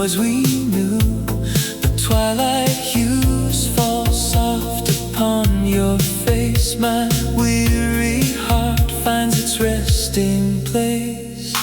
as we knew. The twilight hues fall soft upon your face. My weary heart finds its resting place.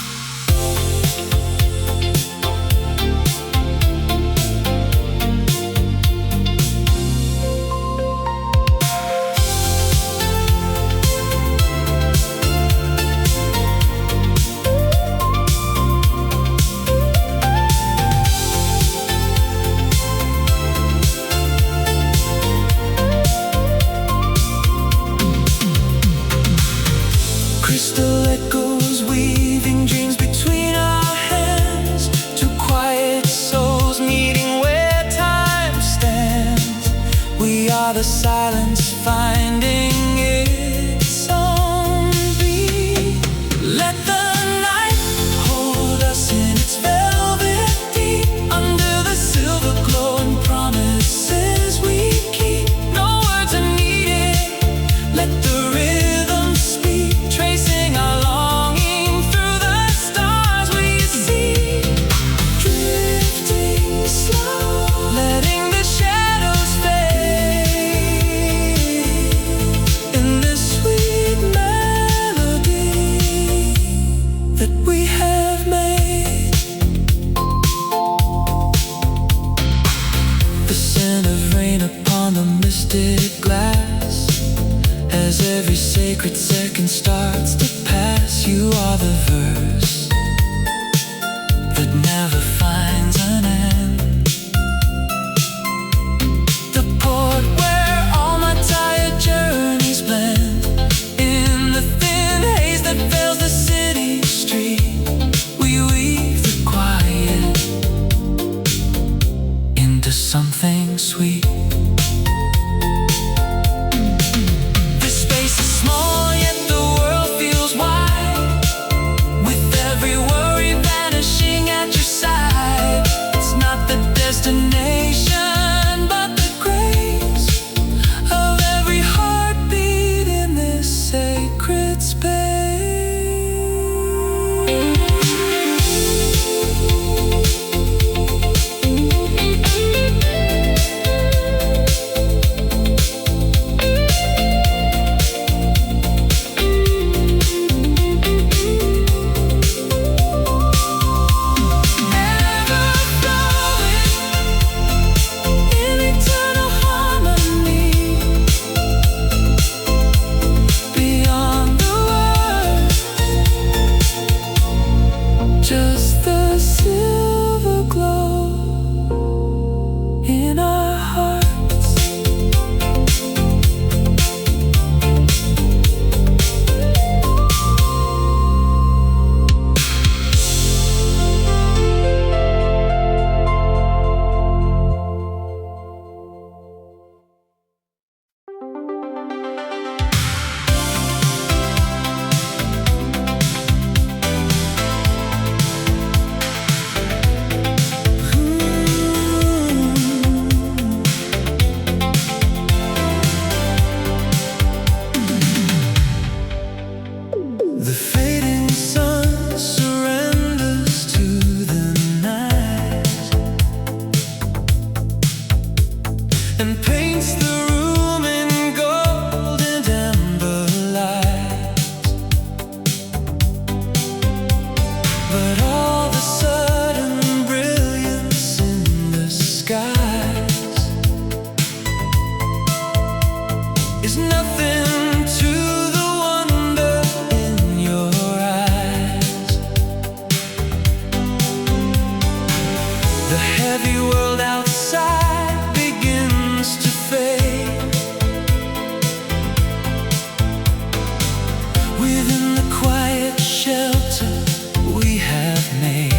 Crystal echoes weaving dreams between our hands. Two quiet souls meeting where time stands. We are the silence finding its own beat. Let the night hold us in its velvet deep. Under the silver glow and promises we keep. No words are needed. Let the rhythm speak. Tracing our longing through the stars we see. Drifting slow, letting the shadows fade. In this sweet melody that we have made. The scent of rain upon the misted glass. As every sacred second starts to pass, you are the verse that never finds an end. The port where all my tired journeys blend. In the thin haze that fills the city street, we weave the quiet into something sweet. Destination, but the grace of every heartbeat in this sacred just the silver glow in our hearts. The fading sun surrenders to the night and paints the room in gold and amber light. But all the sudden brilliance in the skies is nothing to the wonder in your eyes. The heavy world outside begins to fade. Within the quiet shelter we have made,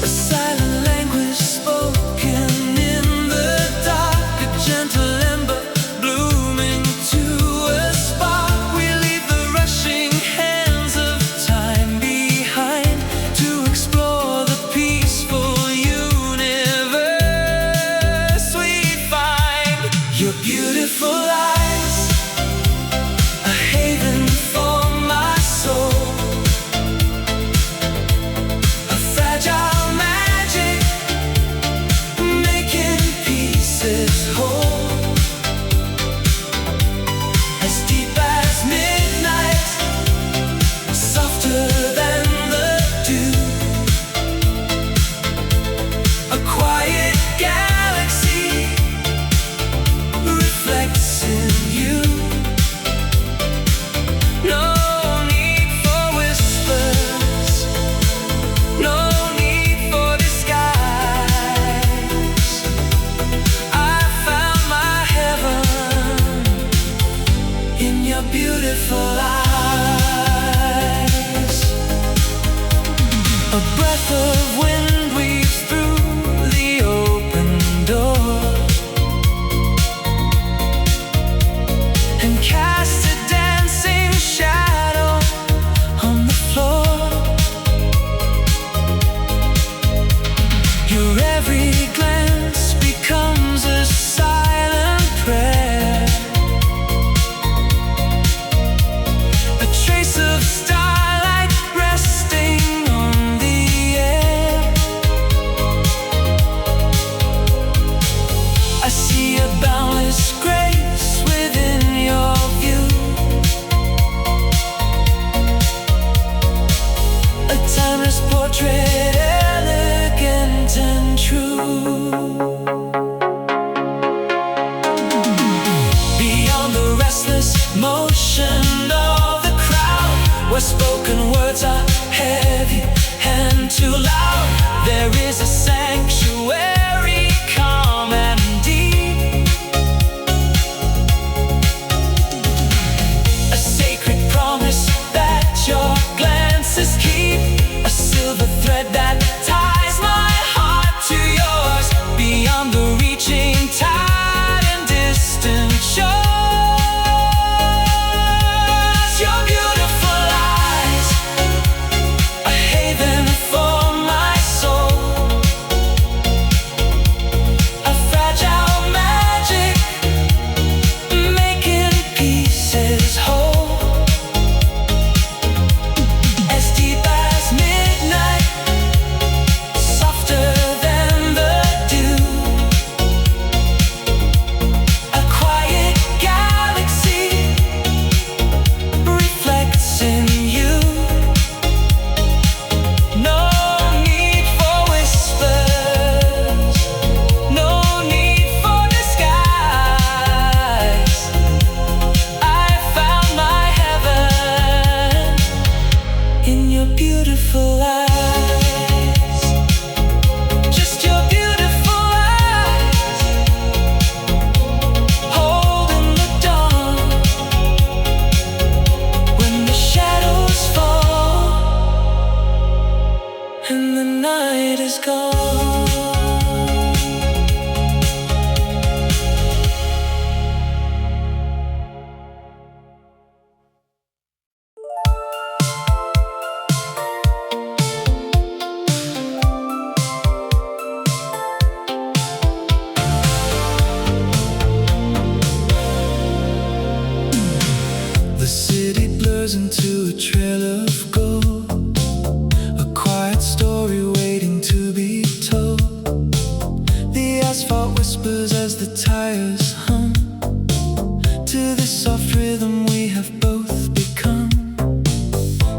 a silent language spoken in the dark, a gentle ember blooming to a spark. We leave the rushing hands of time behind to explore the peaceful universe. A breath of wind weaves through the open door and casts a dancing shadow on the floor. Your every glance becomes a silent prayer, a trace of starlight resting on the air. I see a boundless grace within your view, a timeless portrait, elegant and true. Beyond the restless motion of the crowd, where spoken words are heavy and too loud, there is a sanctuary, calm and deep, a sacred promise that your glances keep, a silver thread that ties my heart to yours, beyond the reaching tide and distant shores. Your beautiful eyes, a haven for my soul, a fragile magic making pieces whole, as deep as midnight, softer than the dew, a quiet galaxy reflects in you. No need for whispers, no need for disguise. I found my heaven in your beautiful eyes. Just your beautiful eyes, holding the dawn when the shadows fall and the night is gone. The city blurs into a trail of gold, a quiet story waiting to be told. The asphalt whispers as the tires hum to this soft rhythm we have both become.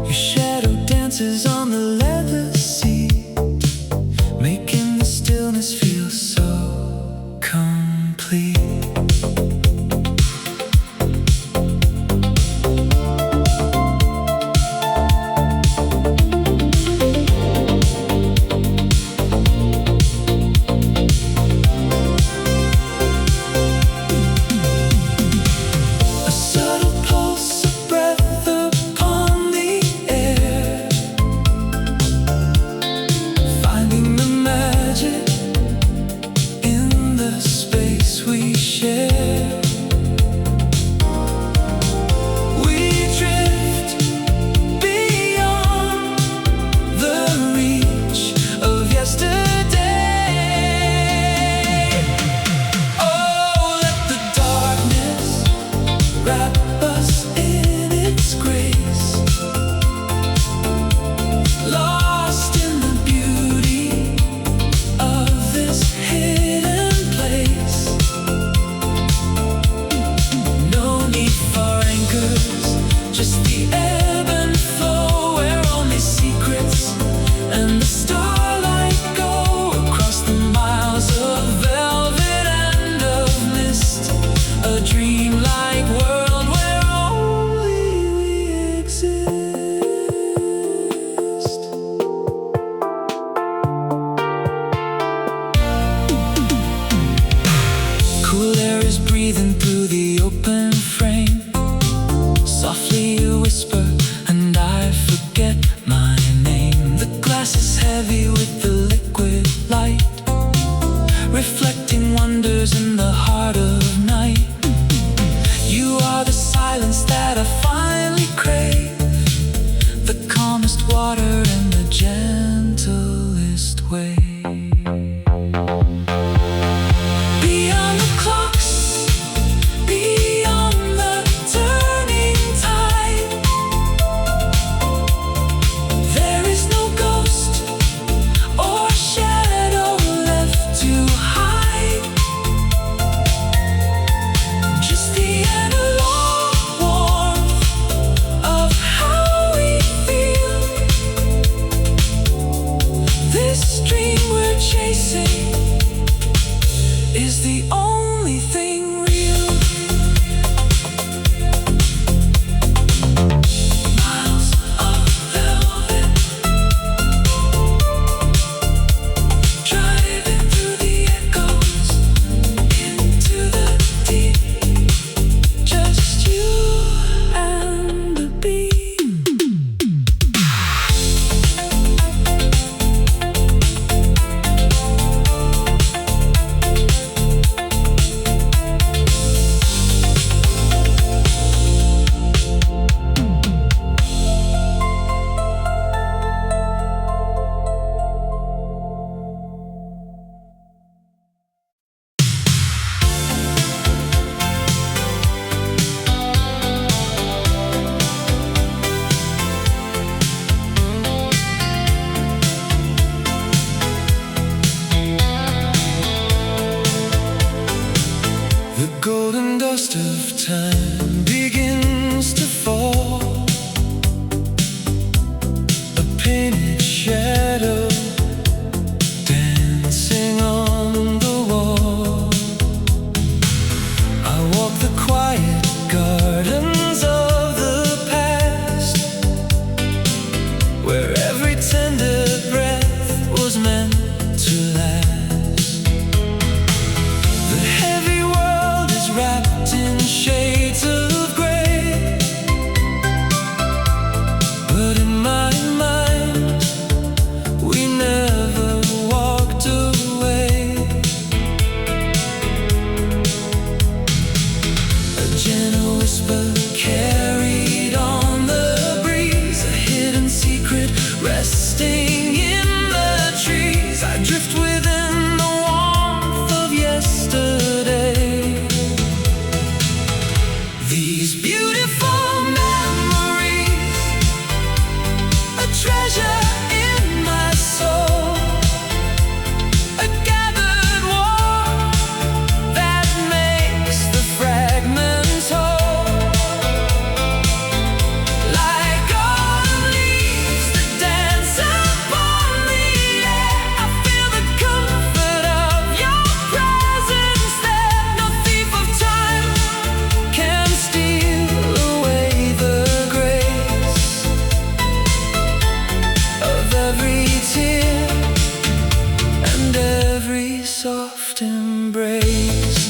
Your shadow dances on the leather seat, making the stillness feel so complete. A subtle pulse, a breath upon the air, resting in the trees. I drift within the warmth of yesterday. These beautiful memories, a treasure in my soul, a gathered warmth that makes the fragments whole. Like autumn leaves that dance upon the air, I feel the comfort of your presence there. No thief of time can steal away the grace of every tear and every soft embrace.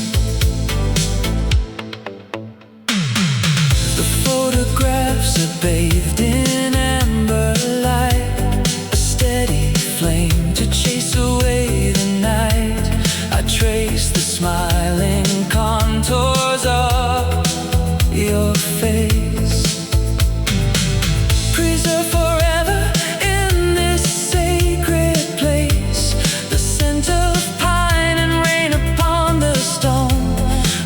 The photographs are bathed in amber light, a steady flame to chase away the night. I trace the smiling contours of your face. Preserve forever in this sacred place the scent of pine and rain upon the stone,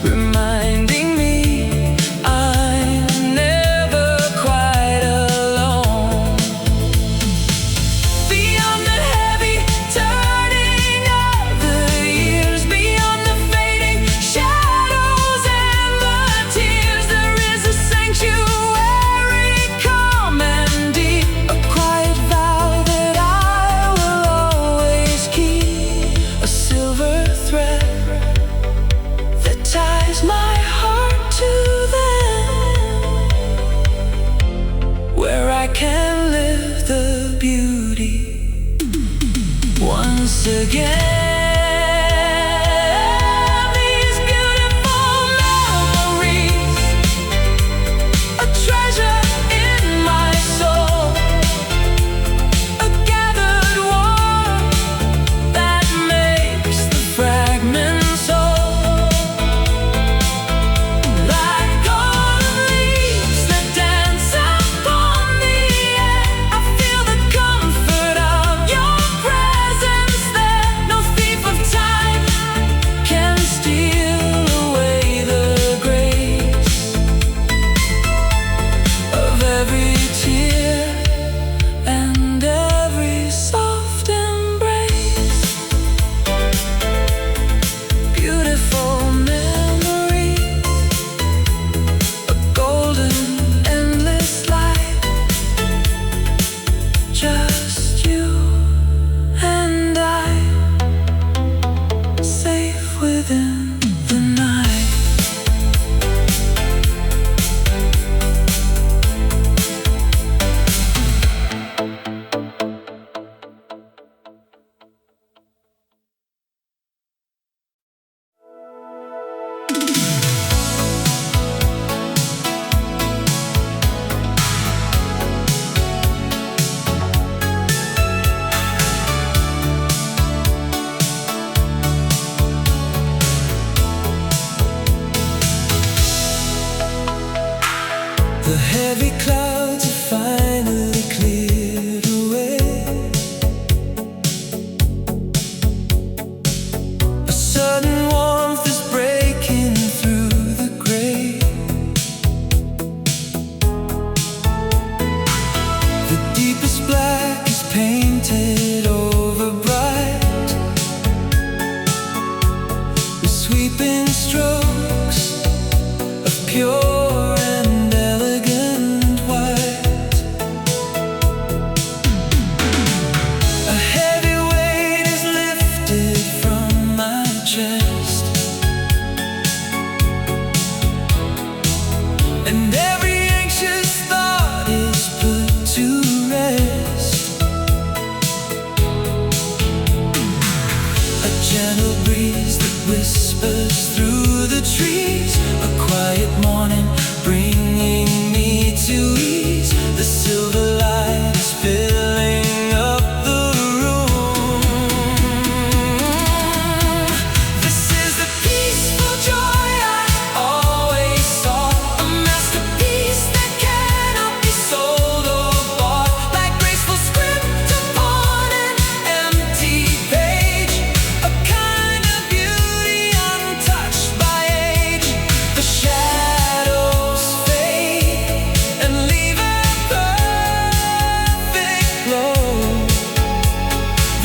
reminding me I'm never quite alone. Beyond the heavy turning of the years, beyond the fading shadows and the tears, there is a sanctuary calm and deep, a quiet vow that I will always keep, a silver thread that ties my heart to them, where I can live the beauty once again. These beautiful memories, a treasure in my soul, a gathered warmth that makes the fragments whole. Like autumn leaves that dance upon the air, I feel the comfort of your presence there. No fear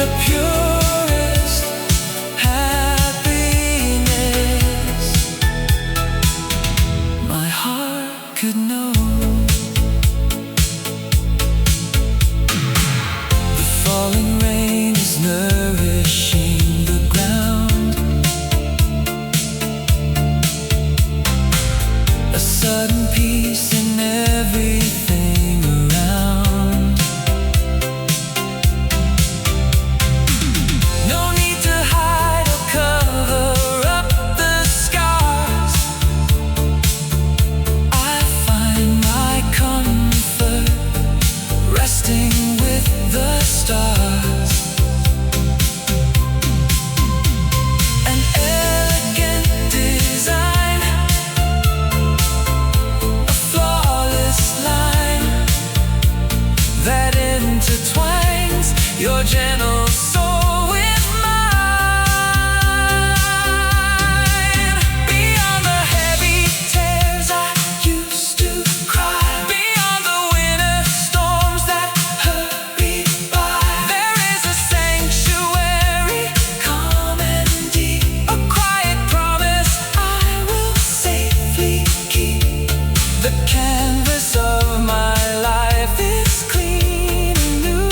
the purest happiness my heart could know. The falling rain is nourishing the ground. A sudden peace in everything around. No need to hide or cover up the scars. I find my comfort resting with the stars. An elegant design, a flawless line that intertwines your gentle soul with mine. Beyond the heavy tears I used to cry, beyond the winter storms that hurry by, there is a sanctuary, calm and deep, a quiet promise I will safely keep. The canvas of my life is clean and new.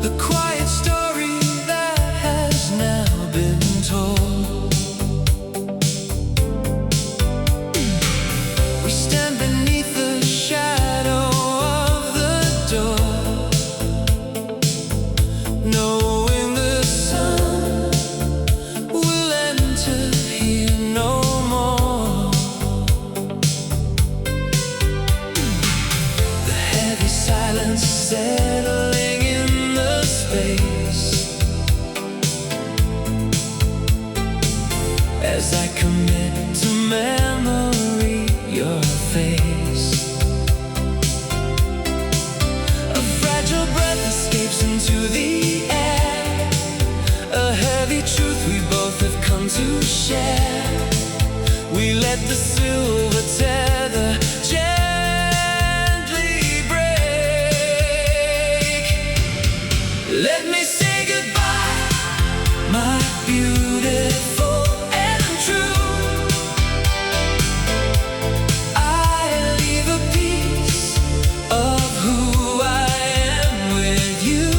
the quiet story that has now been told. We stand beneath the shadow of the door, knowing the sun will enter here no more. The heavy silence settling in the space as I commit to memory your face. A fragile breath escapes into the air, a heavy truth we both have come to share. We let the silver tether gently break. Let me say goodbye, my beautiful and true. I leave a piece of who I am with you,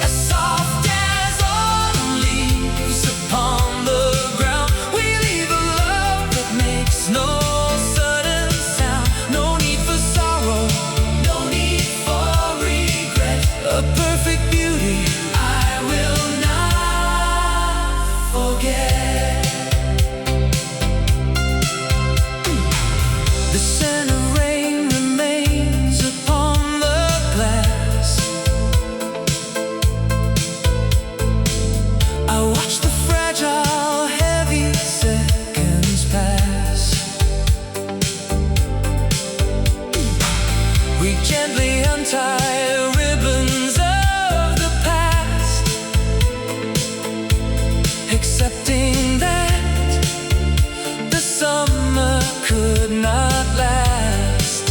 as soft as autumn leaves upon the ground. We leave a love that makes no sudden sound. No need for sorrow, no need for regret. A perfect beauty I will not forget. The scent of rain remains upon the glass. I watch the fragile, heavy seconds pass. We gently untie ribbons of the past, accepting that the summer could not last.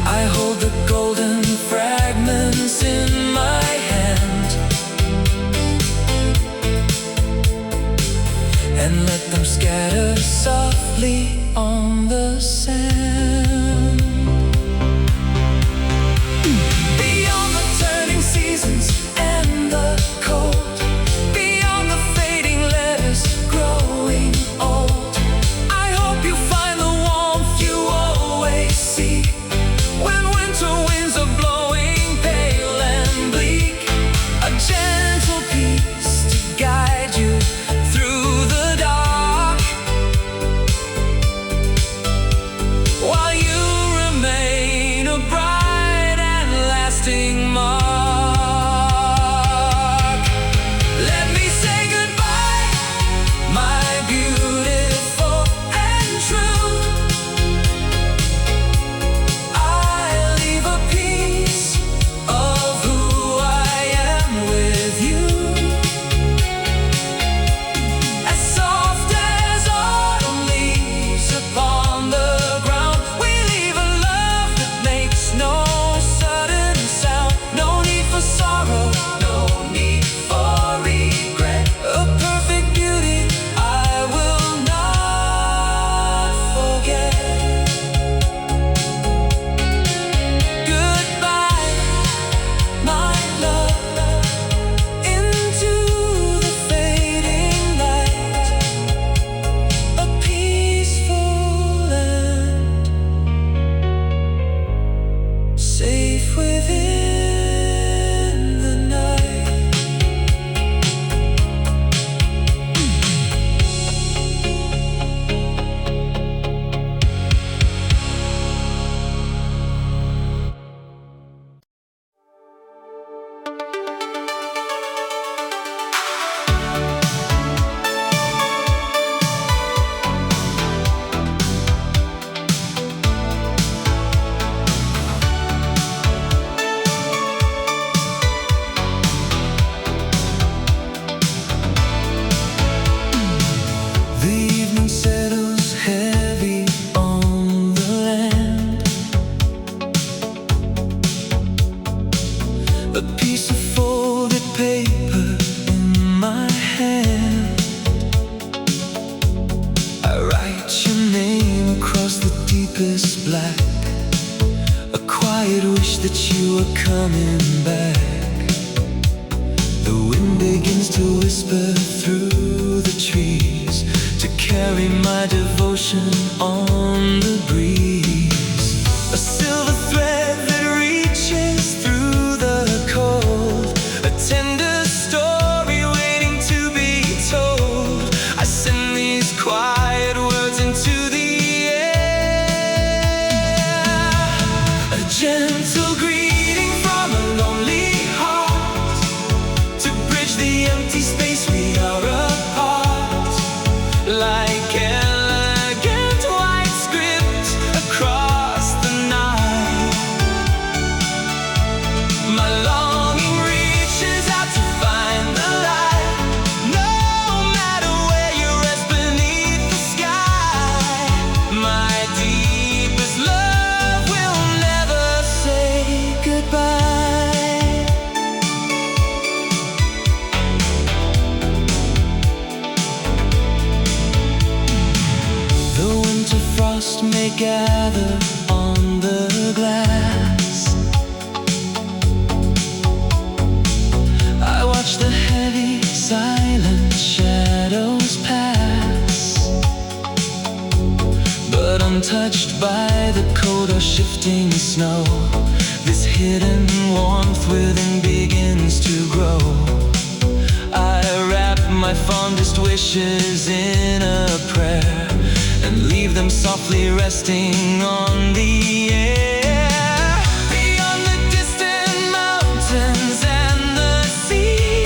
I hold the golden fragments in my hand and let them scatter softly on the sand. Beyond the turning seasons and the cold, beyond the fading letters growing old, I hope you find the warmth you always seek when winter winds are blowing pale and bleak. A gentle peace to guide you through the dark, while you remain a bright and lasting mark. Let me say goodbye, my beautiful and true. quiet wish that you were coming back. The wind begins to whisper through the trees to carry my devotion on the breeze. A silver thread that reaches through the cold, a tender story waiting to be told. I send these quiet words into the gentle greeting from a lonely heart, to bridge the empty space we are apart. Like elegant white script across the night, my longing reaches out to find the light. No matter where you rest beneath the sky, my deepest love will never say goodbye. The winter frost may gather on the glass. I watch the heavy, silent shadows pass, but untouched by the cold or shifting snow, this hidden warmth within begins to grow. I wrap my fondest wishes in a prayer and leave them softly resting on the air. Beyond the distant mountains and the sea,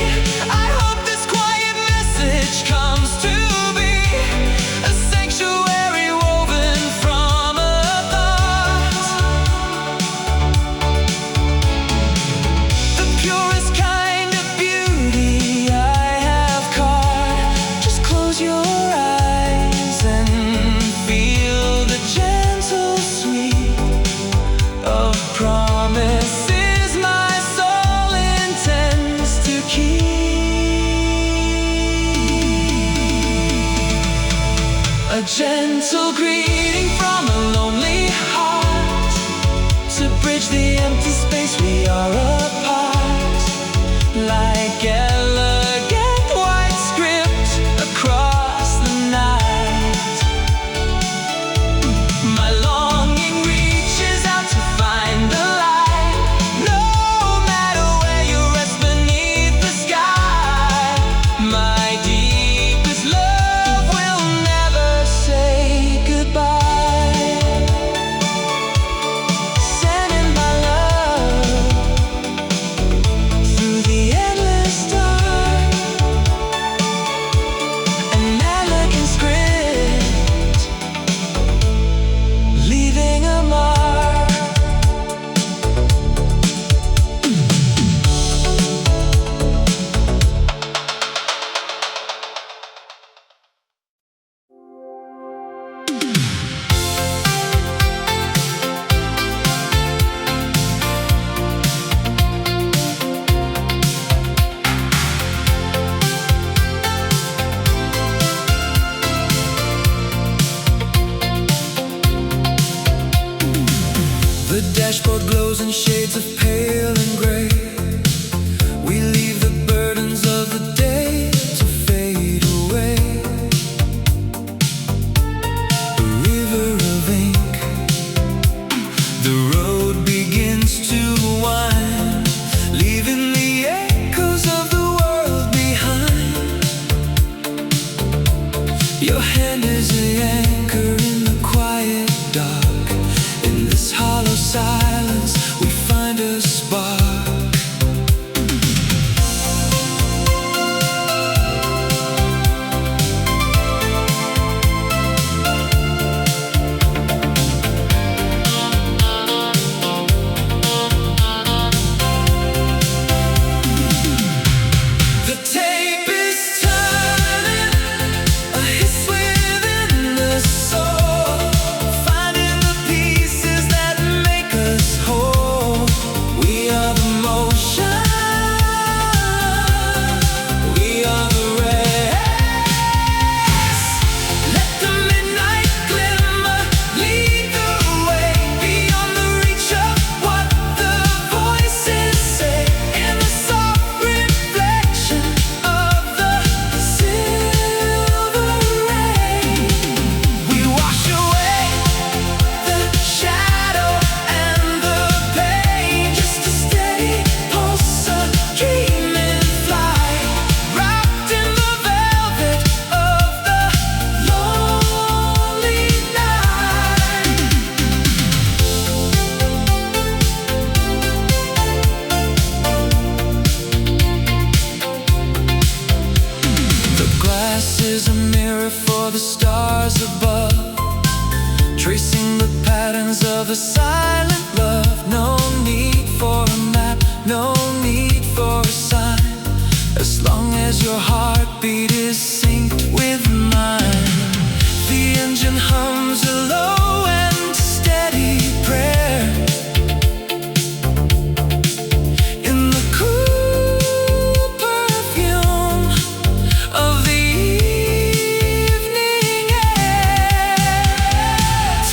I hope this quiet message comes to be a sanctuary woven from a thought. The purest kind of beauty I have caught. Just close your eyes and feel the gentle sweet of promises my soul intends to keep. A gentle greeting from a lonely heart, to bridge the empty space we are apart. Like elegant white script across the night, my longing reaches out to find the light. No matter where you rest beneath the sky, my deepest love will never say goodbye. Sending my love through the endless dark, an elegant script, leaving a mark. The dashboard glows in shades of pale and gray. We leave the burdens of the day to fade away. A river of ink, the road begins to wind, leaving the echoes of the world behind. Your hand is the anchor in the quiet dark. In this hollow silence, we find a spark. The tape is turning, a hiss within the soul, finding the pieces that make us for the stars above, tracing the patterns of a silent love. No need for a map, no need for a sign, as long as your heartbeat is synced with mine. The engine hums a low and steady prayer in the cool perfume of the evening air.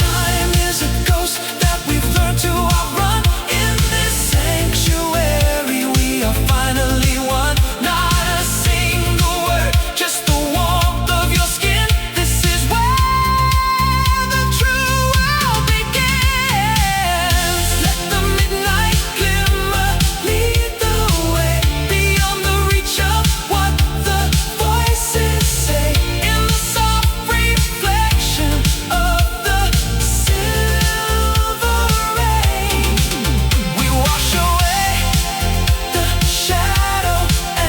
Time is a ghost that we've learned to outrun. In this sanctuary we are finally one. Not a single word, just the warmth of your skin. This is where the true world begins. Let the midnight glimmer lead the way, beyond the reach of what the voices say. In the soft reflection of the silver rain, we wash away the shadow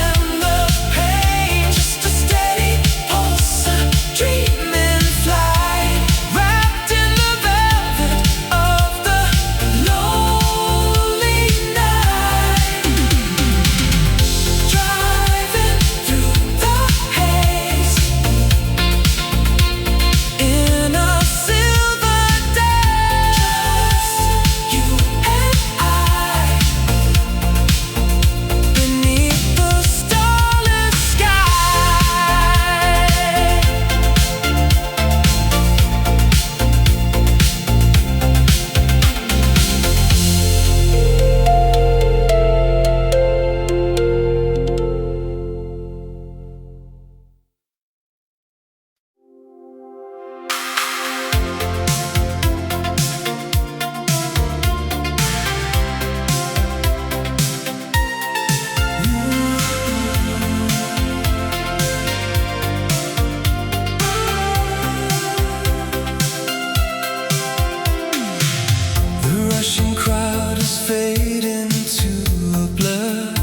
and the pain. Just a steady pulse, a dream in flight, wrapped in the velvet of the lonely night. Driving through the haze in a silver day, just you and I, beneath the starless sky. The rushing crowd is fading to a blur.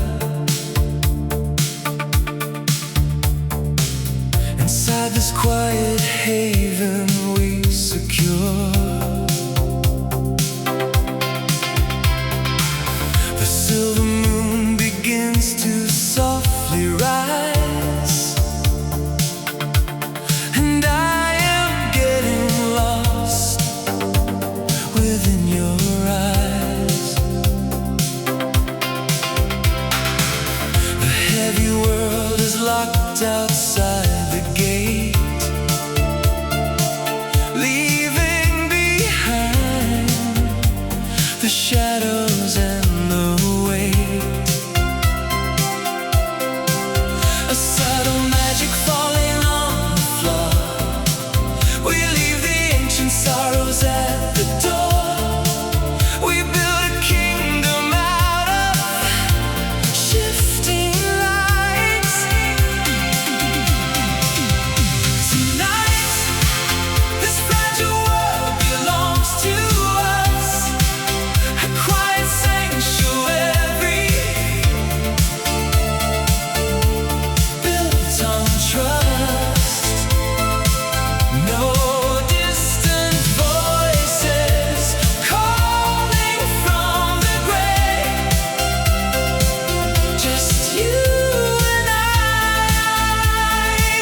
Inside this quiet haven we secure. The silver moon begins to softly rise, and I am getting lost within your eyes. The heavy world is locked outside the gate, leaving behind the shadows and the weight. A subtle magic falling on the floor. We leave the ancient sorrows at the door. We build a kingdom out of shifting lights. Tonight, this fragile world belongs to us. A quiet sanctuary built on trust. No distant voices calling from the grave. Just you and I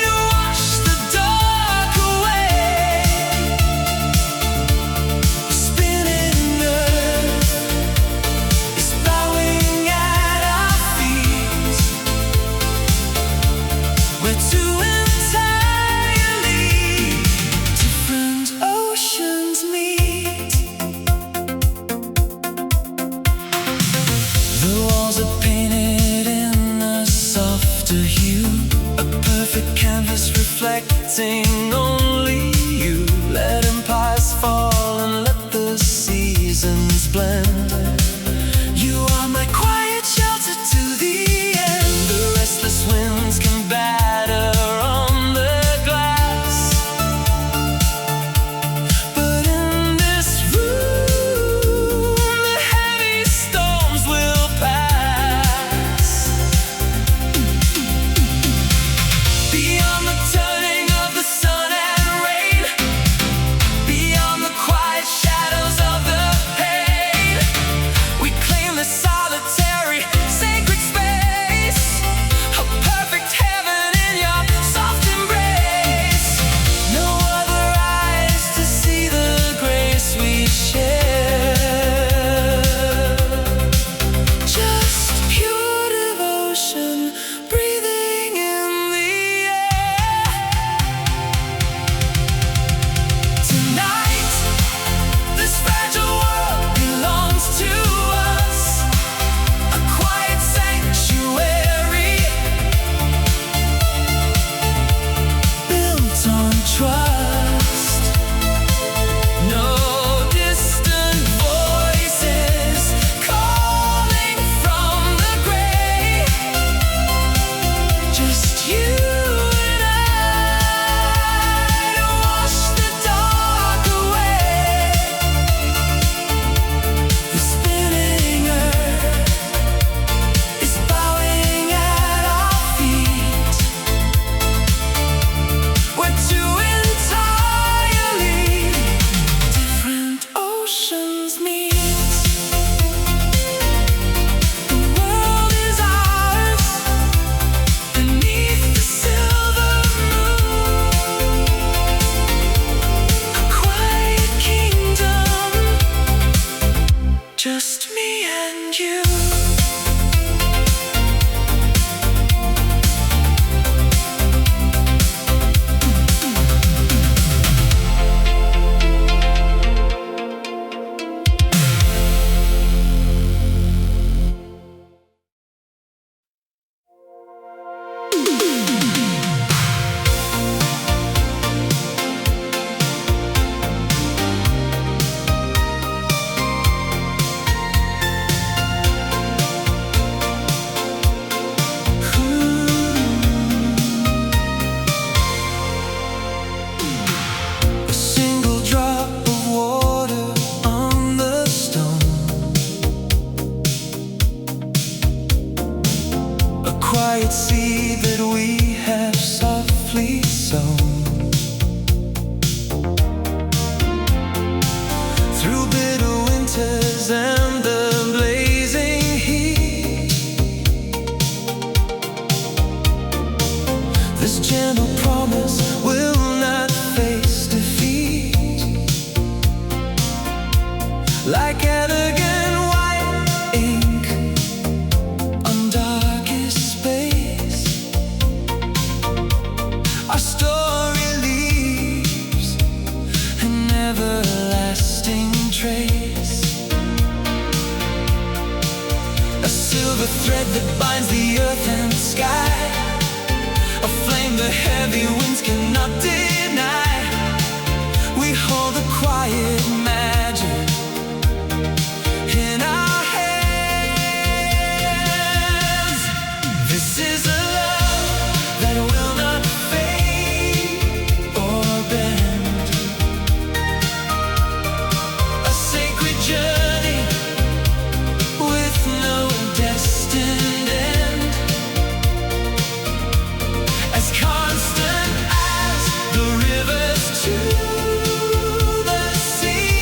to wash the dark away. The spinning earth is bowing at our feet. We're two entirely different oceans meet. The walls are painted in a softer hue, a perfect canvas reflecting only you. Let empires fall and let the seasons blend. You are my quiet shelter to the end. The restless winds can batter on the glass, but in this room the heavy storms will pass. Beyond the turning of the sun and just me and you. Quiet seed that we have softly sown. Through bitter winters and the blazing heat, this gentle promise will not face defeat. Like elegant white ink on darkest space, our story leaves an everlasting trace. A silver thread that binds the earth and sky, a flame the heavy winds cannot deny. We hold the quiet magic in our hands. This is a love that will not fade or bend, a sacred journey with no destined end, as constant as the rivers to the sea.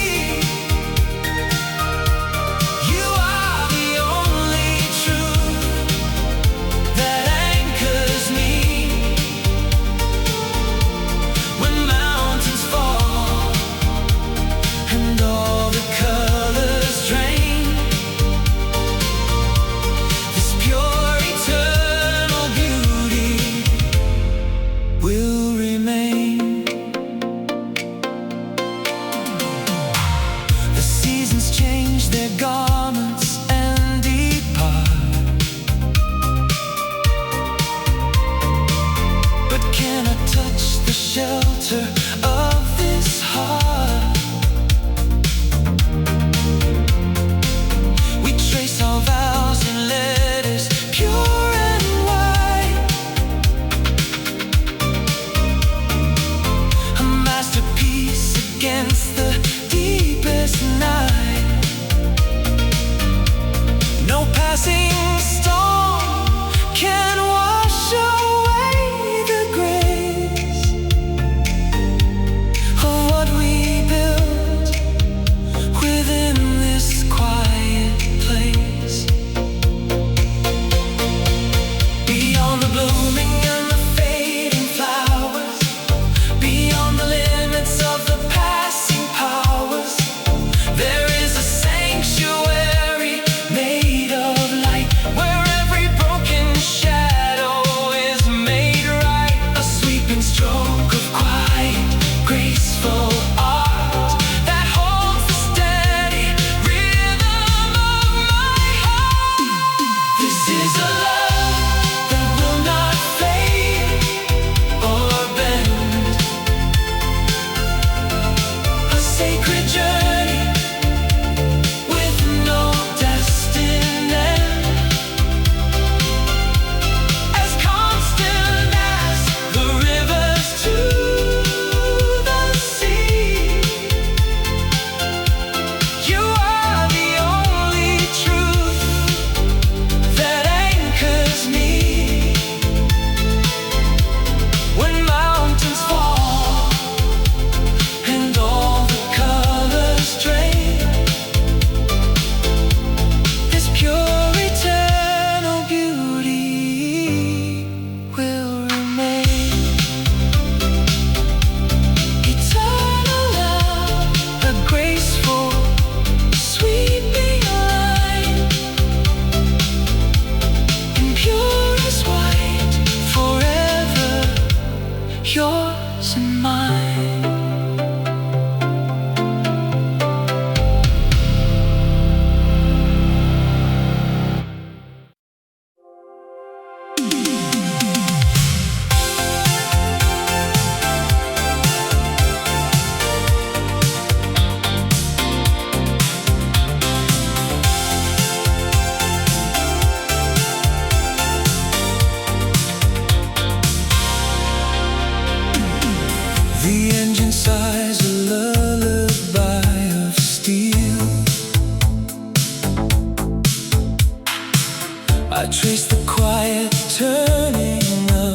I trace the quiet turning of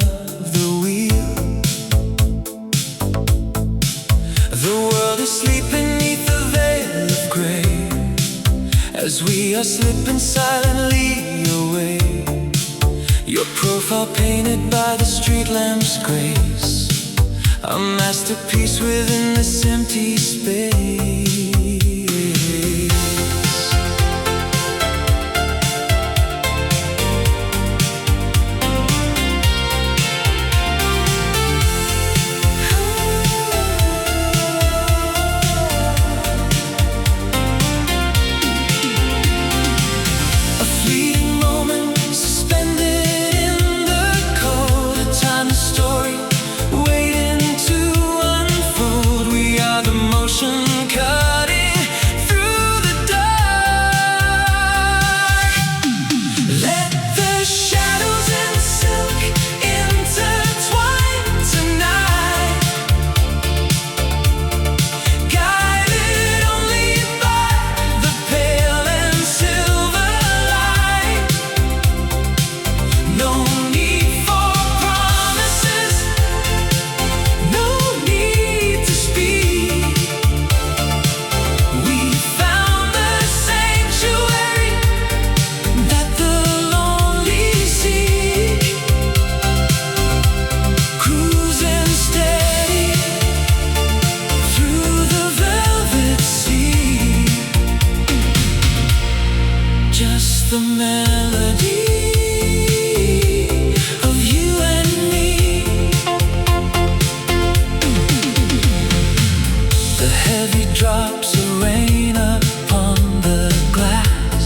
the wheel. The world is asleep beneath the veil of grey, as we are slipping silently away. Your profile painted by the street lamp's grace, a masterpiece within this empty space. A fleeting moment suspended in the cold, a timeless story waiting to unfold. We are the motion cutting through the dark. Let the shadows and silk intertwine tonight, guided only by the pale and silver light. No need for promises, no need to speak. We found the sanctuary that the lonely seek, cruising steady through the velvet sea. Just the melody of you and me. The heavy drops of rain upon the glass,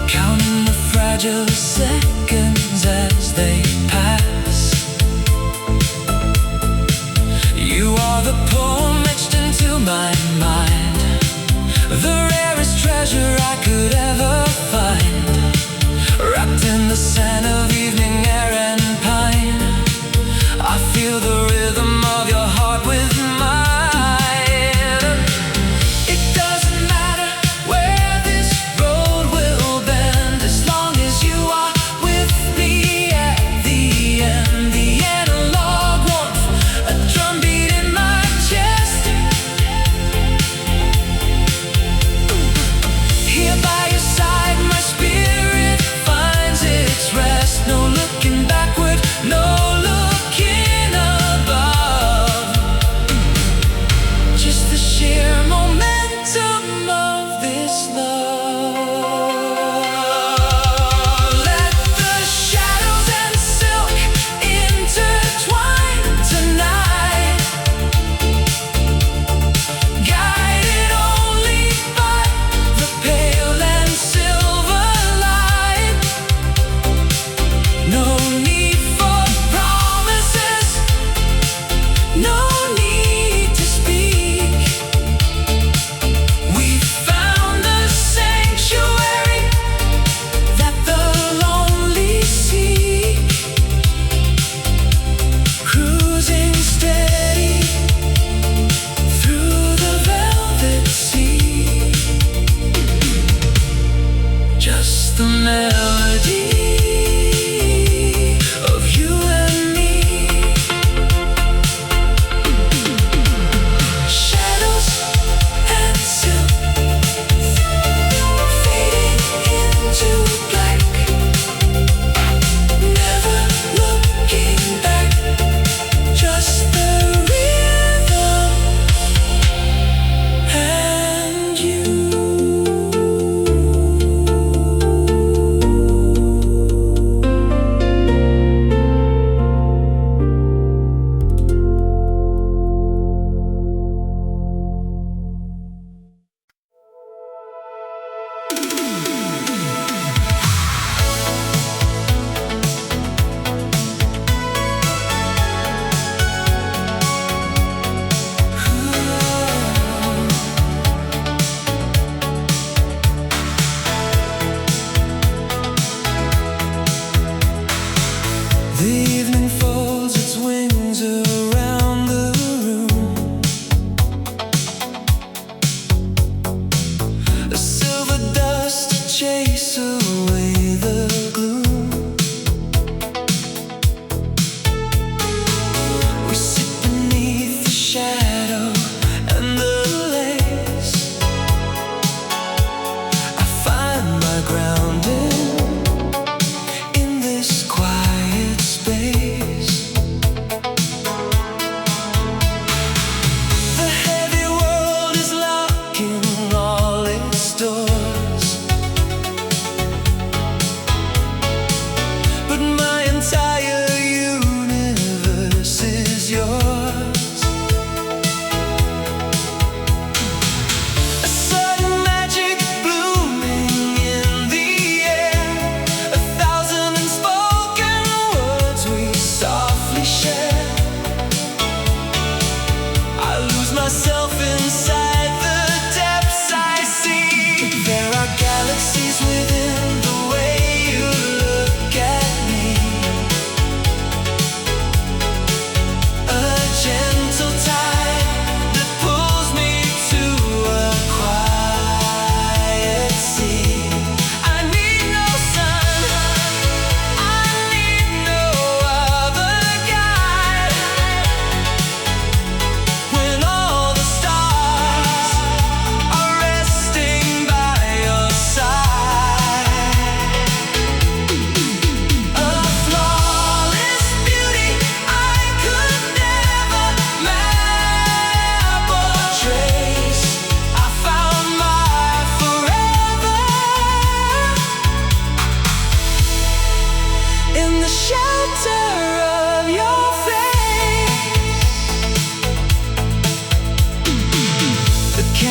counting the fragile seconds as they pass. You are the poem etched into my mind, the rarest treasure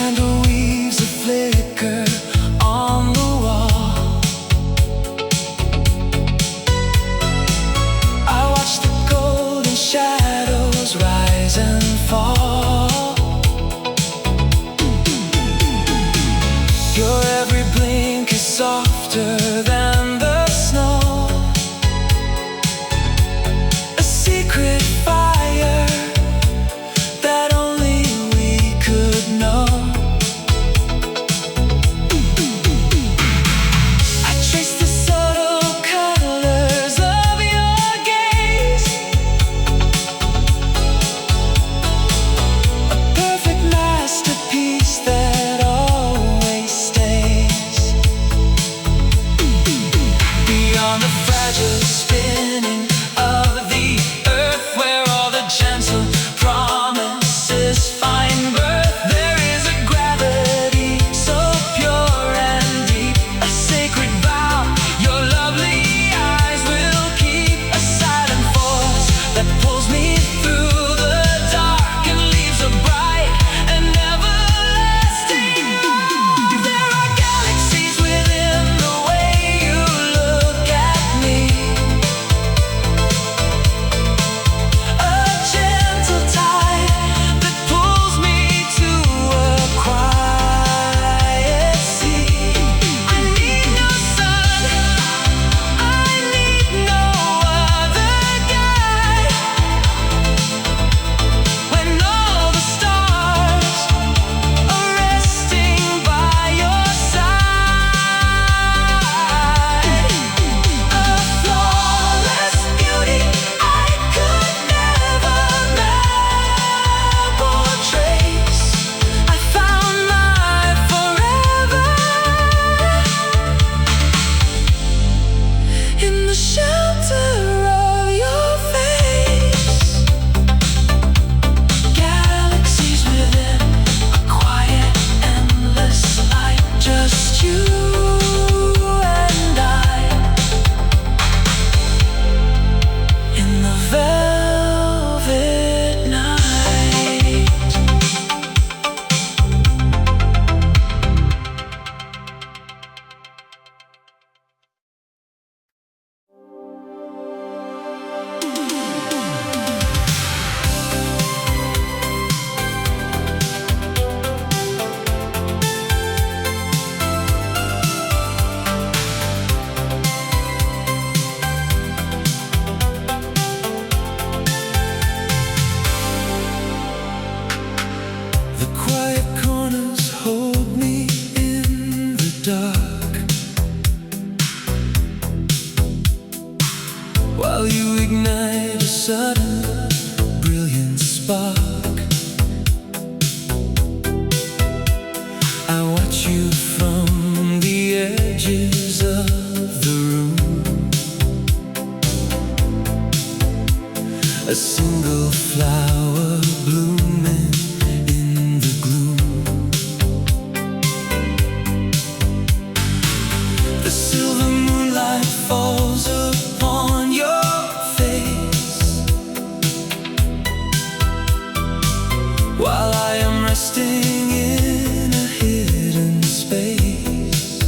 candle weaves a flicker on the wall. I watch the golden shadows rise and fall. Your every blink is softer than the snow, a secret fire that only we could know. I trace the subtle colors of your gaze, a perfect masterpiece that always stays. Beyond the fragile spinning of the earth, where all the gentle promises find birth, there is a gravity so pure and deep, a sacred vow your lovely eyes will keep, a silent force that pulls me through the dark and leaves a bright and everlasting mark. There are galaxies within the way you look at me, a gentle tide that pulls me to a quiet sea. I need no sun, I need no other guide. When all the stars are resting by your side, a flawless beauty I could never map or trace. I found my forever in the shelter of your face. Galaxies within a quiet, endless light, just you and I in the velvet night. The quiet corners hold me in the dark, while you ignite a sudden brilliant spark. I watch you from the edges of the room, a single flower blooming in the gloom. The silver moonlight falls upon your face, while I am resting in a hidden space.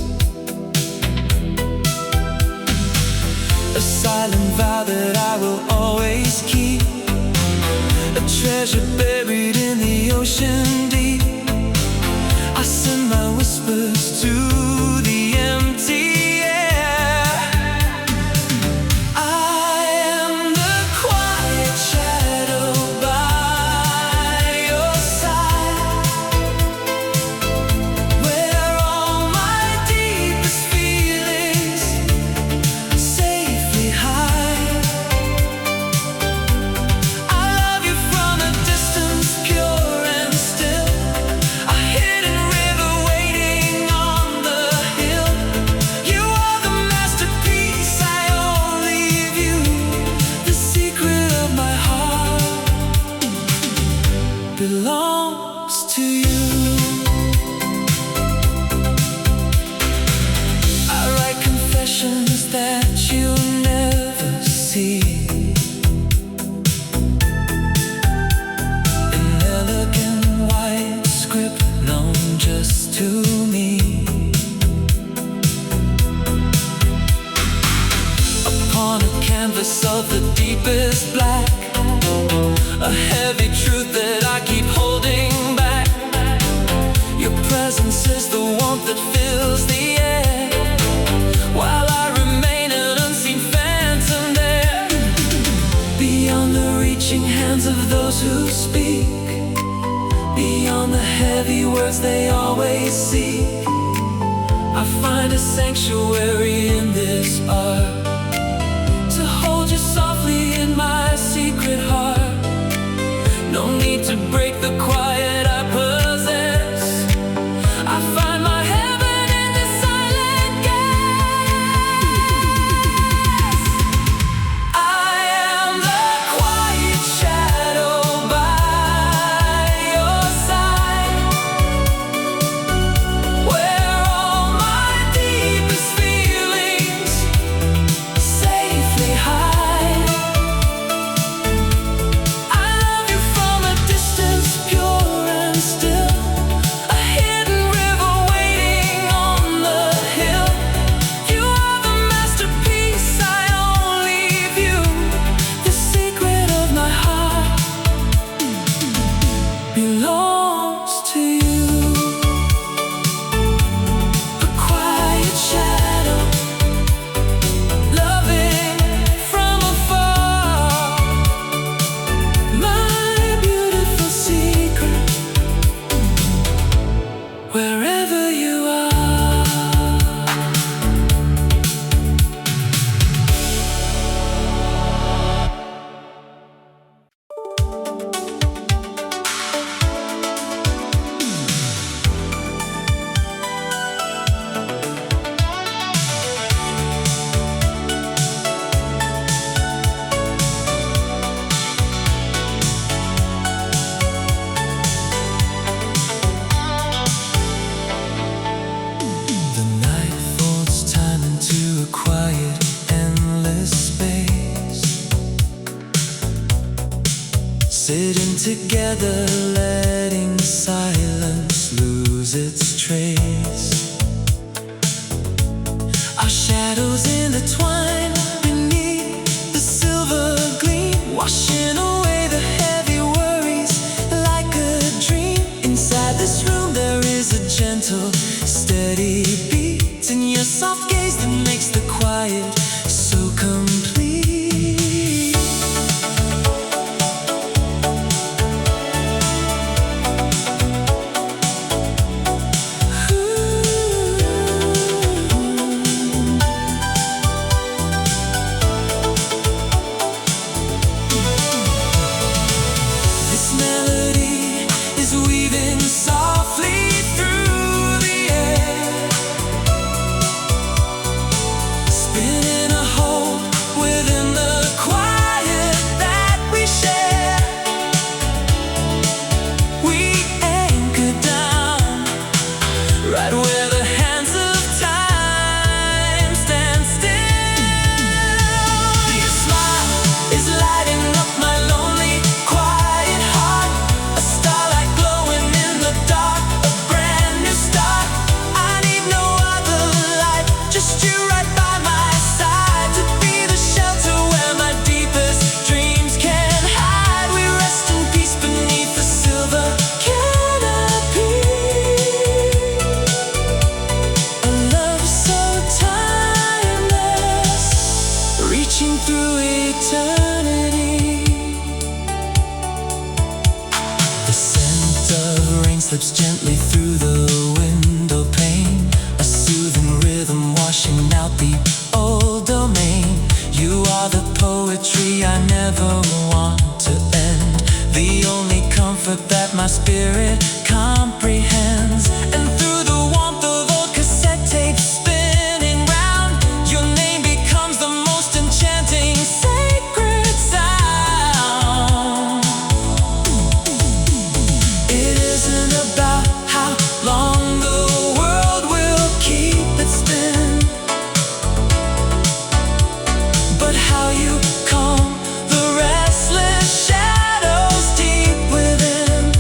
A silent vow that I will always keep, a treasure buried in the ocean deep. I send my whispers to the empty air. I am the quiet shadow by your side, where all my deepest feelings safely hide. I love you from a distance, pure and still, a hidden river waiting on known just to me. Upon a canvas of the deepest black, a heavy truth that I keep holding back. Your presence is the warmth that fills the air, while I remain an unseen phantom there. Beyond the reaching hands of those who speak, beyond the heavy words they always seek, I find a sanctuary in this art, to hold you softly in my secret heart. No need to break the quiet I possess. I find my heaven in this silent guess. I am the quiet shadow by your side, where all my deepest feelings safely hide. I love you from a distance, pure and still, a hidden river waiting on the hill. You are the masterpiece I only view. The secret of my heart belongs to you. A quiet shadow, loving from afar, my beautiful secret, wherever you are. The night folds time into a quiet, endless space, sitting together, letting silence lose its trace. Our shadows intertwine beneath the silver gleam, washing away the heavy worries like a dream. Inside this room there is a gentle, steady beat, and your soft gaze that makes the quiet so complete. This melody is weaving softly through the air, spinning a hole within the quiet that we share. We anchor down right where the hands of time stand still. Your smile is lighting up my lonely, quiet heart, a starlight glowing in the dark, a brand new start. I need no other light, just you right by my side, to be the shelter where my deepest dreams can hide. We rest in peace beneath the silver canopy, a love so timeless, reaching through eternity. The scent of rain slips gently through the window pane, a soothing rhythm washing out the old domain. You are the poetry I never want to end, the only comfort that my spirit comprehends. And through the warmth of old cassette tapes spinning round, your name becomes the most enchanting, sacred sound. It isn't about how long the world will keep its spin, but how you calm the restless shadows deep within.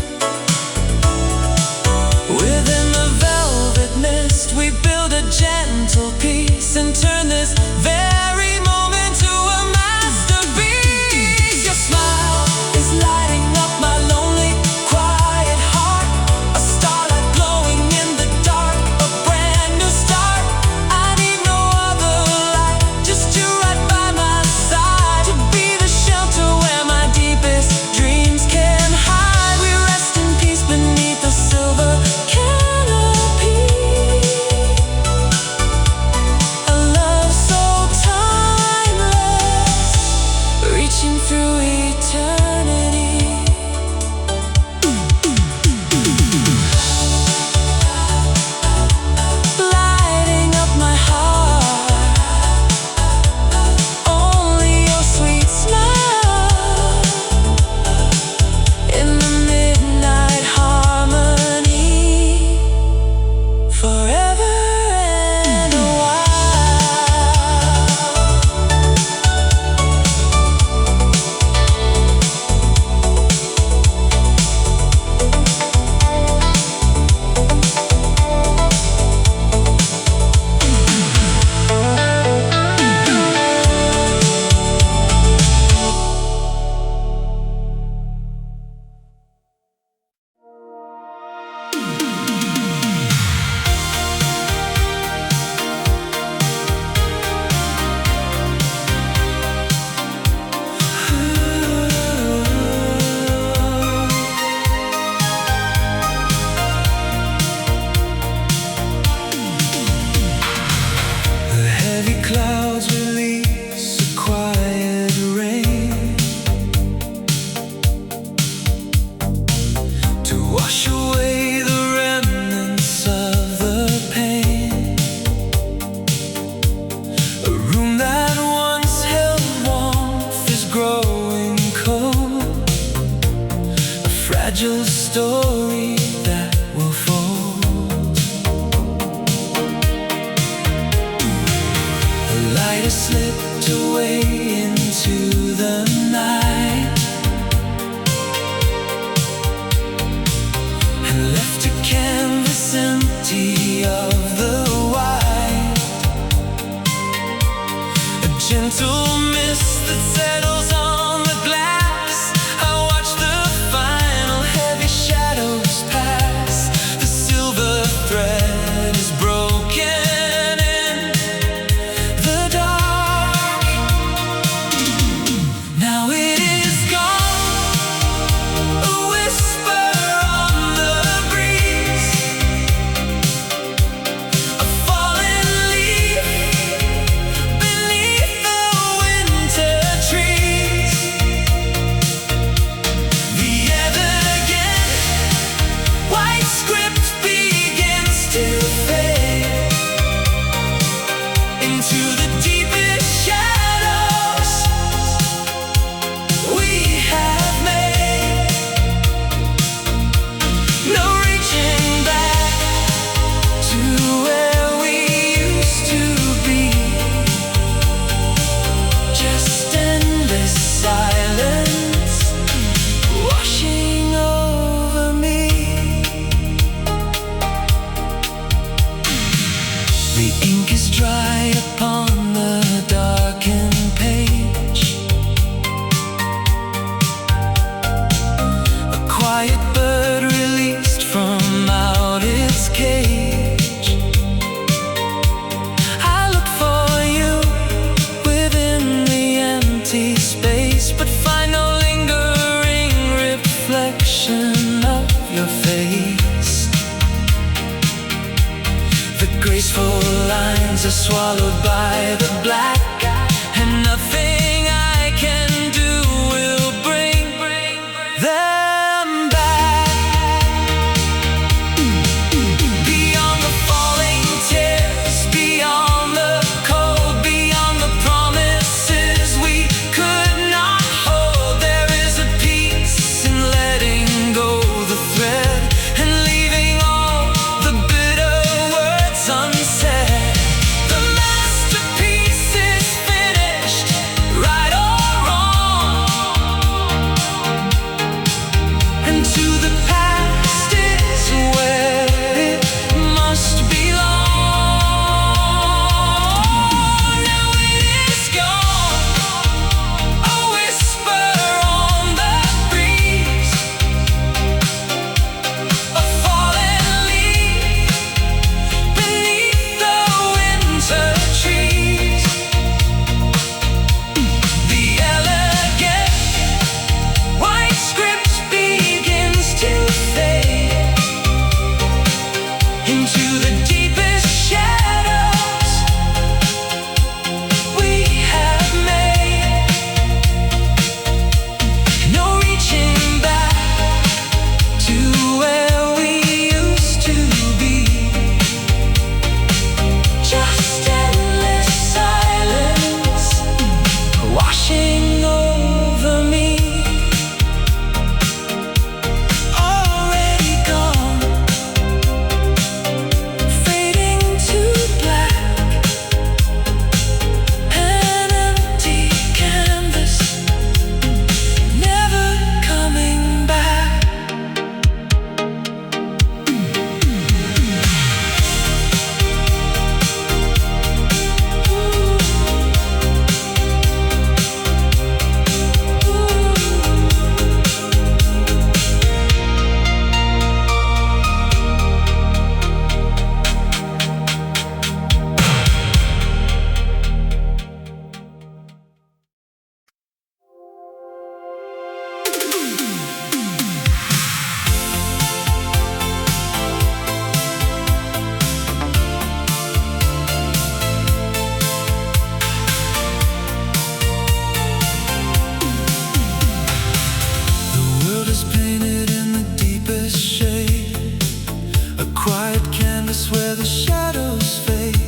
slipped away into the night and left a canvas empty of the white. A gentle mist that settles on the glass. I watch the final heavy shadows pass. The silver thread is broken in the dark. Now it is gone, a whisper on the breeze, a fallen leaf beneath the winter trees. The elegant white script begins to fade into the deepest shadows we have made. No reaching back to where we used to be. Just endless silence washing over me. The ink is dry upon the darkened page. A quiet bird released from out its cage. I look for you within the empty space, but find no lingering reflection of your face. The graceful lines are swallowed by the black, and nothing I can do will bring them back. Beyond the falling tears, beyond the cold, beyond the promises we could not hold, there is a peace in letting go the thread and leaving all the bitter words unsaid. The masterpiece is finished, right or wrong, and to the past is where it must belong. Now it is gone, a whisper on the breeze, a fallen leaf beneath the winter trees. The elegant white script begins to fade into the deepest shadows we have made. No reaching back to where we used to be. Just endless silence washing over me. Already gone, fading to black, an empty canvas, never coming back. The world is painted in the deepest shade, a quiet canvas where the shadows fade.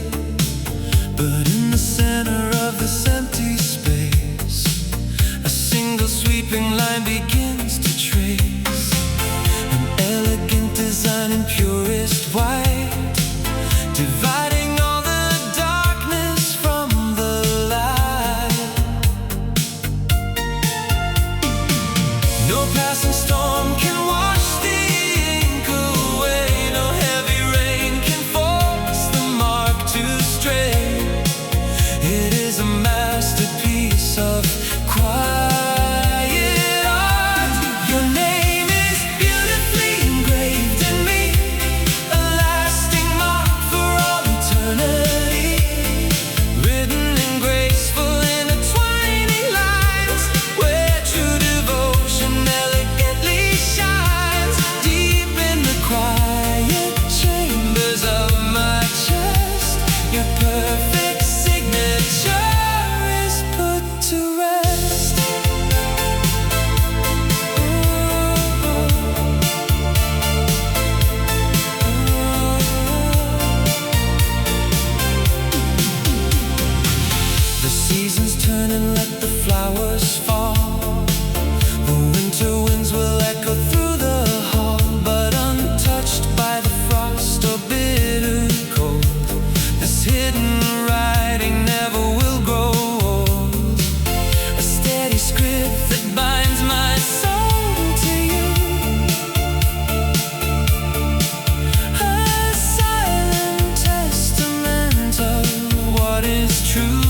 But in the center of this empty space, a single sweeping line begins to trace an elegant design in purest white, dividing all the darkness from the light. The seasons turn and let the flowers fall. The winter winds will echo through the hall, but untouched by the frost or bitter cold. This hidden writing never will grow old. A steady script that binds my soul to you. A silent testament of what is true.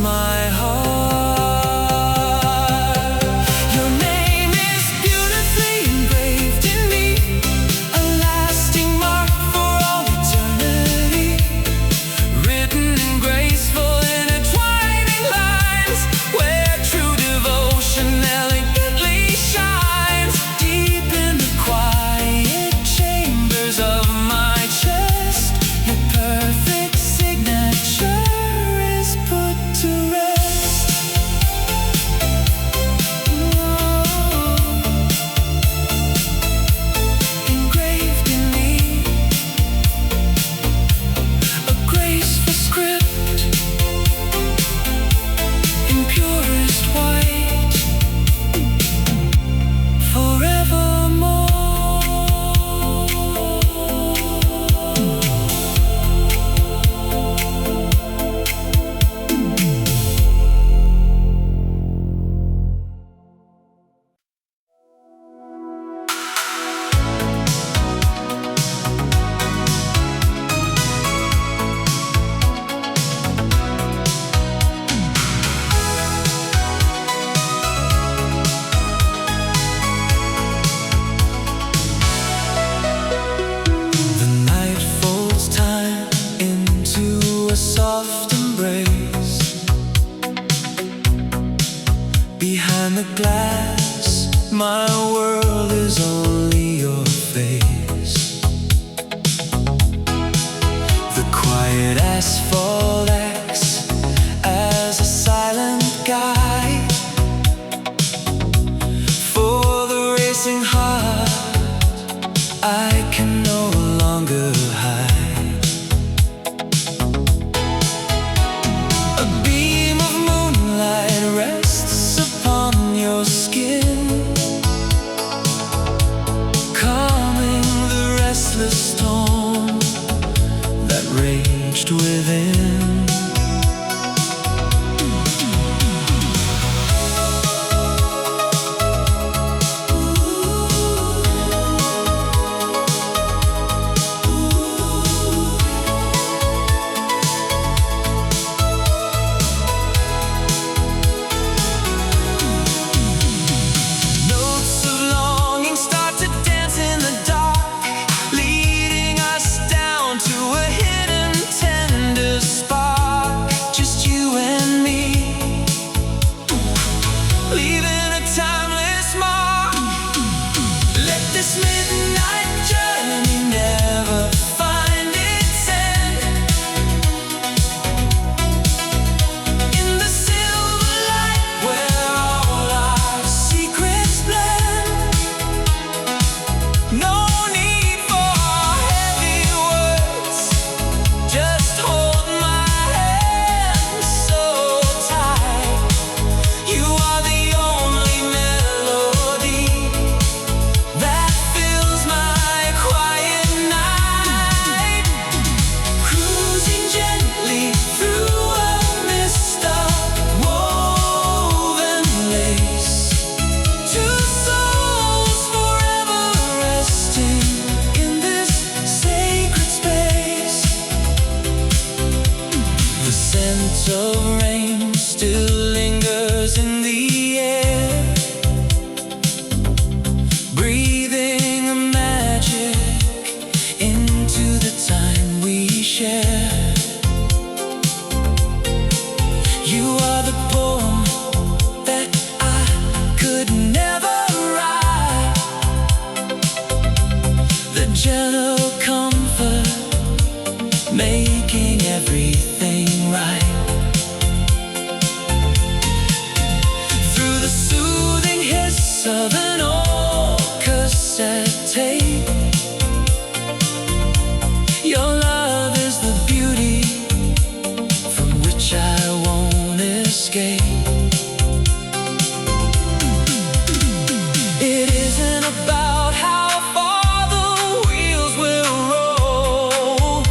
My heart, your name is beautifully engraved in me, a lasting mark for all eternity, written in graceful intertwining lines, where true devotion elegantly shines. Deep in the quiet chambers of my chest, your perfect signature is put to rest. Engraved in me, a graceful script in purest white, forevermore. The night folds time into a soft embrace. Behind the glass, my world is only your face. The quiet asphalt acts as a silent guide for the racing heart I can no longer hide. A beam of moonlight rests upon your skin, calming the restless storm that raged within. Ooh. gentle comfort, making everything right. Through the soothing hiss of an old cassette tape, your love is the beauty from which I won't escape. It isn't about how far the wheels will roll.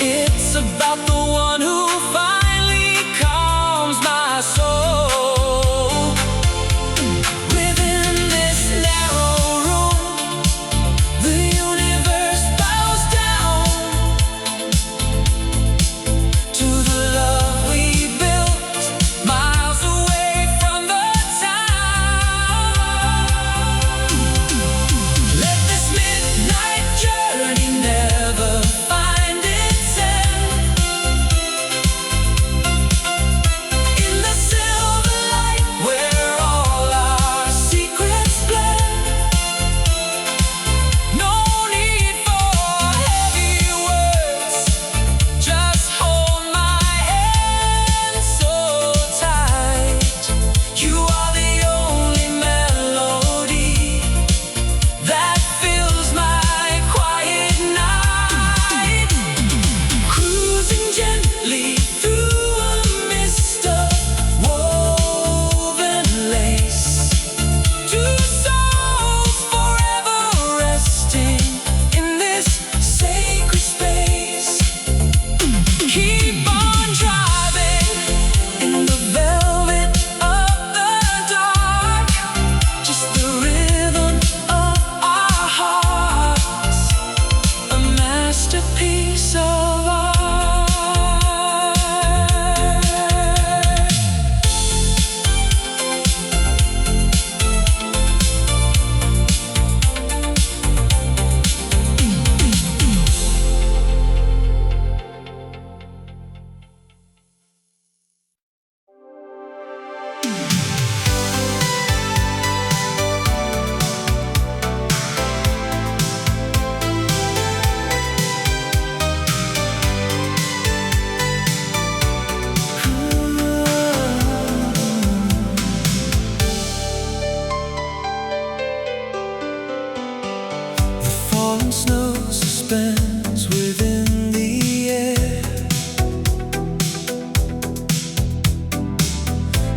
It's about the one who finally calms my soul. Within this narrow room, the universe bows down to the love we built miles away from the town. Let this midnight journey never find its end. In the silver light where all our secrets blend. No need for heavy words, just hold my hand so tight. You are the only melody that fills my quiet night. Cruising gently through a mist of woven lace. Two souls forever resting in this sacred space. Keep on driving in the velvet of the dark. Just the rhythm of our hearts, a masterpiece of art. The falling snow suspends within the air.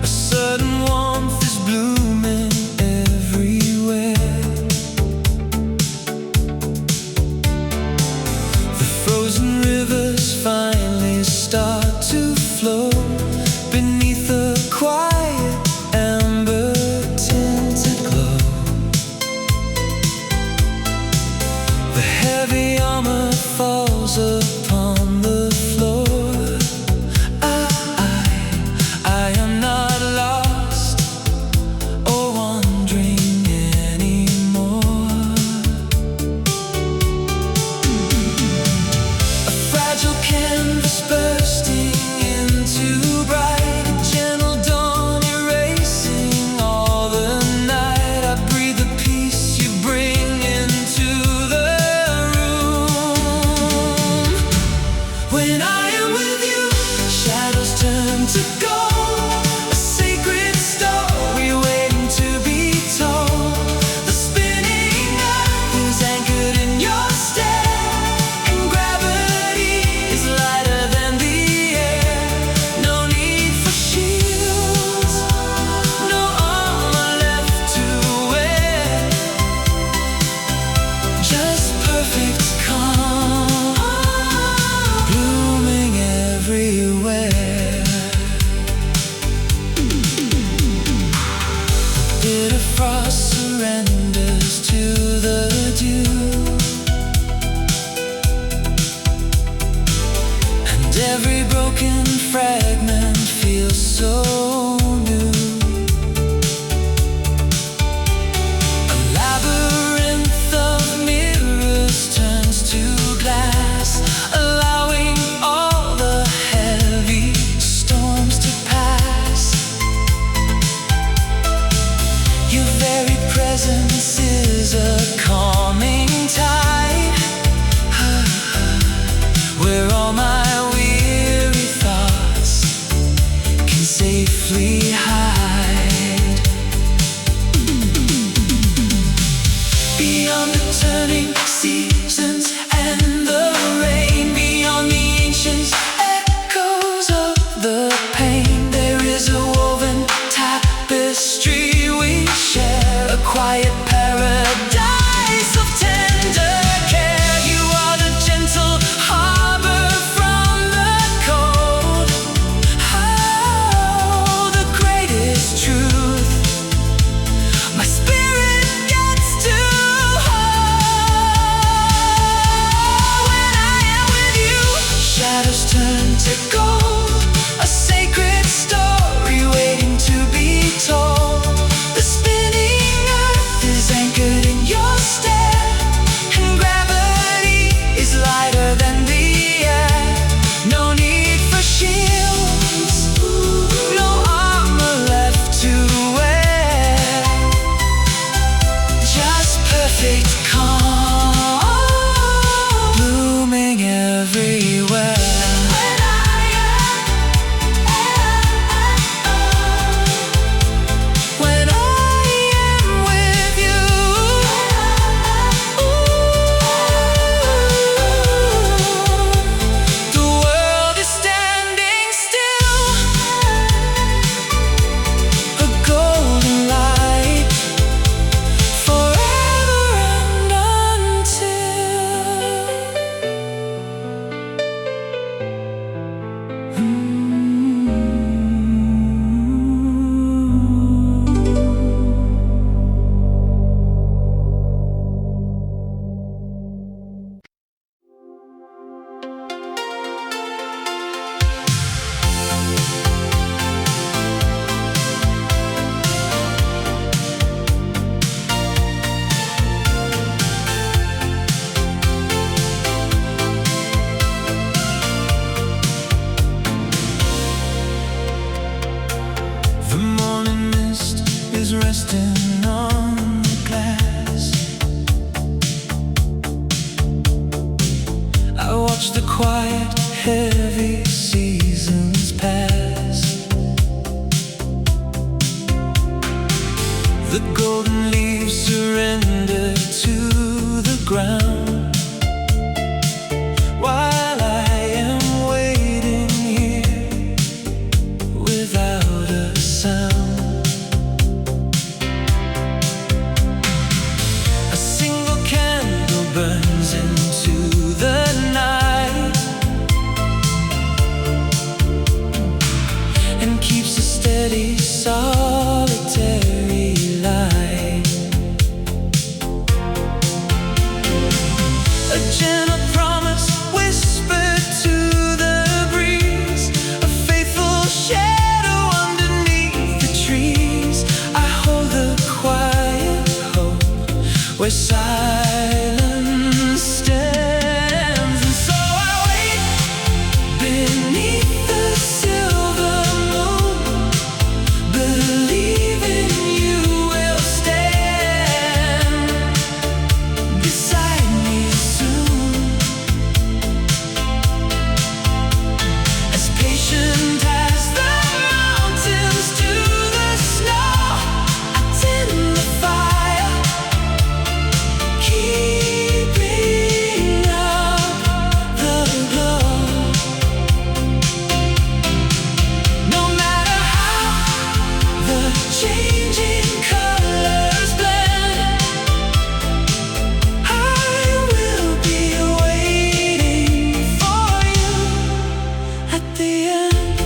A sudden warmth is blooming everywhere. The frozen rivers finally start to flow beneath a quiet amber tinted glow. The heavy armor falls upon the floor. I am not lost or wandering anymore. A fragile canvas bursting into bright, gentle dawn erasing all the night. I breathe the peace you bring into the room. beyond the turning seasons and the rain, beyond the ancient echoes of the pain. There is a woven tapestry we share, a quiet paradise of tender care. You are the gentle harbor from the cold. Oh, the greatest truth my spirit gets to hold. When I am with you, shadows turn to gold, a sacred story waiting to be told. The spinning earth is anchored in your stare, and gravity is lighter than the air. No need for shields, no armor left to wear, just perfect calm, blooming everywhere. When I am with you, the world is standing still, a golden light forever and the morning mist is resting on the glass. I watch the quiet, heavy seasons pass. The golden leaves surrender to the ground, while I am waiting here without a sound. A single candle burns into the night and keeps a steady, solitary light. A gentle promise whispered to the breeze, a faithful shadow underneath the trees. I hold the quiet hope where silence stands, and so I wait beneath the silver moon, believing you will stand beside me soon. As patient as the mountains to the snow, I tend the fire, keeping up the glow. No matter how the changing colors blend, I will be waiting for you at the end.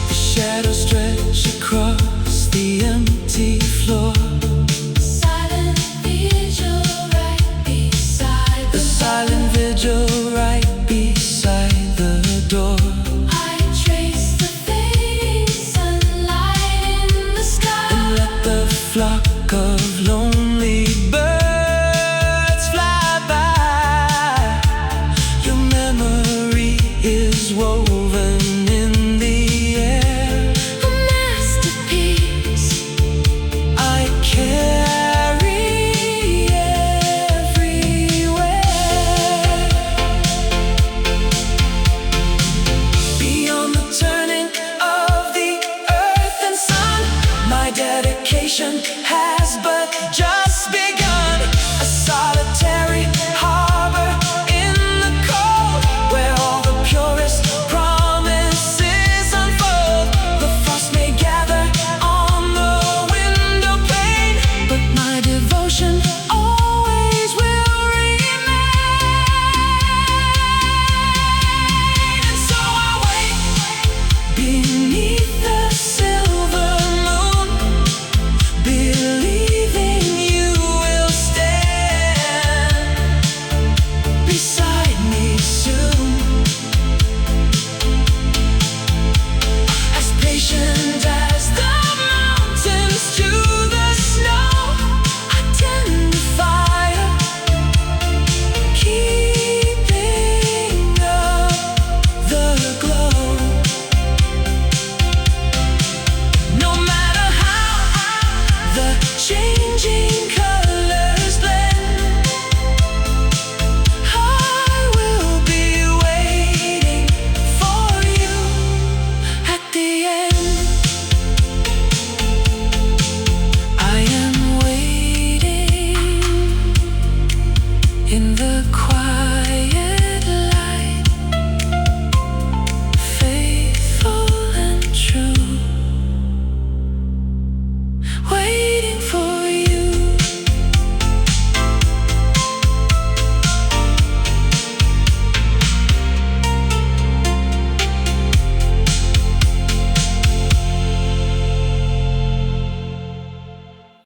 The shadows stretch across the empty floor. Silent vigil right beside the silent vigil right beside the door. I trace the fading sunlight in the sky and let the flock of lonely birds fly by. Your memory is woven in the air, a masterpiece I carry everywhere. Beyond the turning of the earth and sun, my dedication vacation has but just begun.